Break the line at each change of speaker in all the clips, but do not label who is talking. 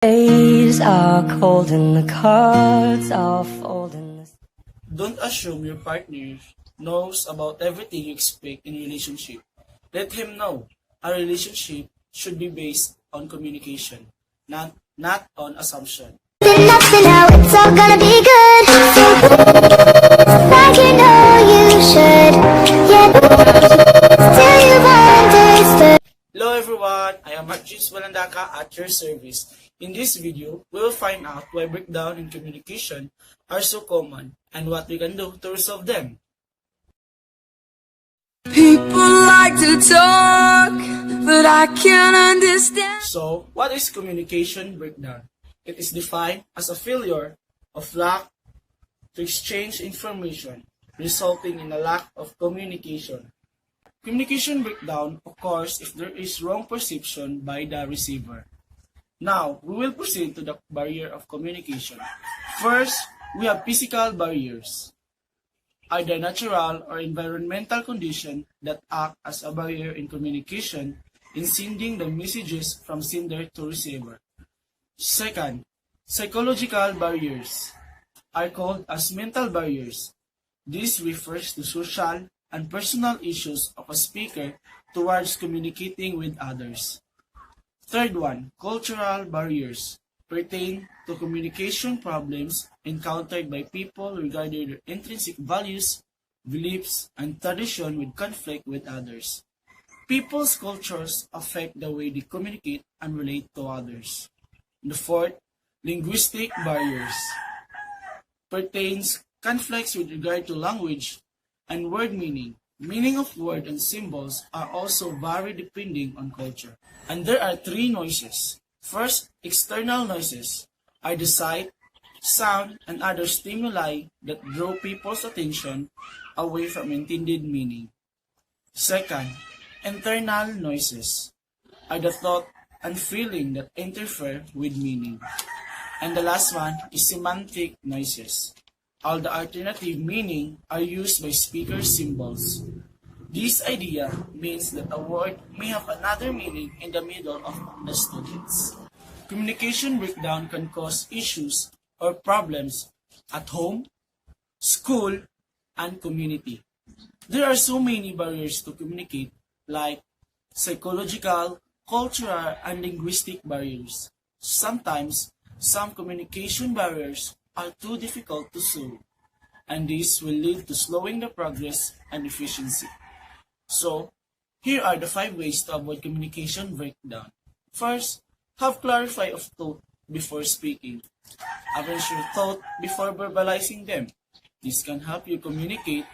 Days are cold and the cards are folding.
Don't assume your partner knows about everything you expect in a relationship. Let him know a relationship should be based on communication, not on assumption.
Nothing now, it's all gonna be good. Like you know you should. Yeah, till you've understood.
Hello everyone, I am Marjis Walandaka at your service. In this video, we will find out why breakdown in communication are so common and what we can do to resolve them.
People like to talk, but I can't understand.
So, what is communication breakdown? It is defined as a failure of lack to exchange information, resulting in a lack of communication. Communication breakdown occurs if there is wrong perception by the receiver. Now, we will proceed to the barrier of communication. First, we have physical barriers, either natural or environmental conditions that act as a barrier in communication in sending the messages from sender to receiver. Second, psychological barriers are called as mental barriers. This refers to social and personal issues of a speaker towards communicating with others. Third one, cultural barriers pertain to communication problems encountered by people regarding their intrinsic values, beliefs, and tradition with conflict with others. People's cultures affect the way they communicate and relate to others. The fourth, linguistic barriers pertains conflicts with regard to language and word meaning. Meaning of words and symbols are also vary depending on culture. And there are three noises. First, external noises are the sight, sound, and other stimuli that draw people's attention away from intended meaning. Second, internal noises are the thought and feeling that interfere with meaning. And the last one is semantic noises. All the alternative meaning are used by speaker symbols. This idea means that a word may have another meaning in the middle of the students. Communication breakdown can cause issues or problems at home, school, and community. There are so many barriers to communicate, like psychological, cultural, and linguistic barriers. Sometimes, some communication barriers are too difficult to solve, and this will lead to slowing the progress and efficiency. So, here are the 5 ways to avoid communication breakdown. First, have clarify of thought before speaking. Arrange your thought before verbalizing them. This can help you communicate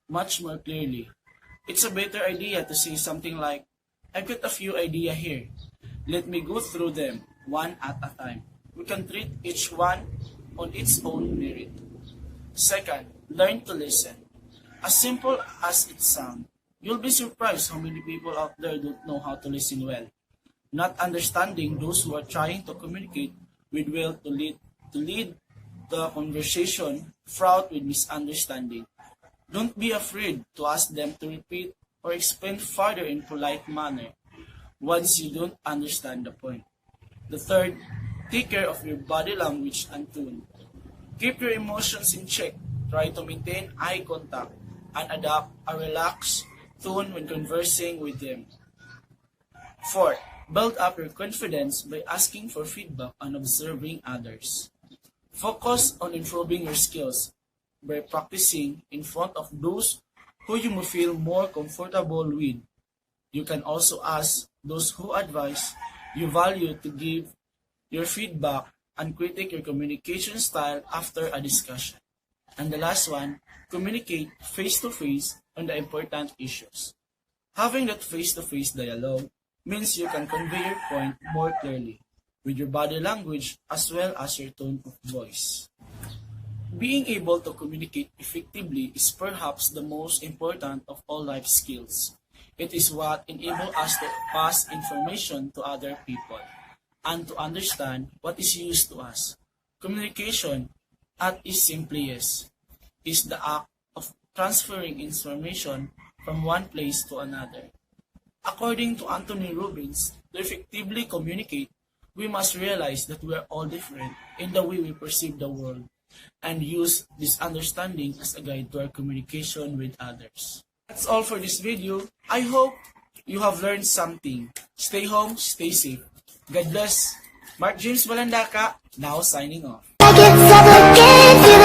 much more clearly. It's a better idea to say something like, I've got a few ideas here. Let me go through them one at a time. We can treat each one on its own merit. Second, learn to listen. As simple as it sounds, you'll be surprised how many people out there don't know how to listen well. Not understanding those who are trying to communicate with will to lead the conversation fraught with misunderstanding. Don't be afraid to ask them to repeat or explain further in polite manner once you don't understand the point. The third, take care of your body language and tone. Keep your emotions in check. Try to maintain eye contact and adopt a relaxed tone when conversing with them. Fourth, build up your confidence by asking for feedback and observing others. Focus on improving your skills by practicing in front of those who you may feel more comfortable with. You can also ask those who advise you value to give your feedback and critique your communication style after a discussion. And the last one, communicate face-to-face on the important issues. Having that face-to-face dialogue means you can convey your point more clearly with your body language as well as your tone of voice. Being able to communicate effectively is perhaps the most important of all life skills. It is what enables us to pass information to other people and to understand what is used to us. Communication, at its simplest, is the act of transferring information from one place to another. According to Anthony Robbins, to effectively communicate, we must realize that we are all different in the way we perceive the world and use this understanding as a guide to our communication with others. That's all for this video. I hope you have learned something. Stay home, stay safe. God bless. Mark James Balandaka, now signing off.
Like it's up against you.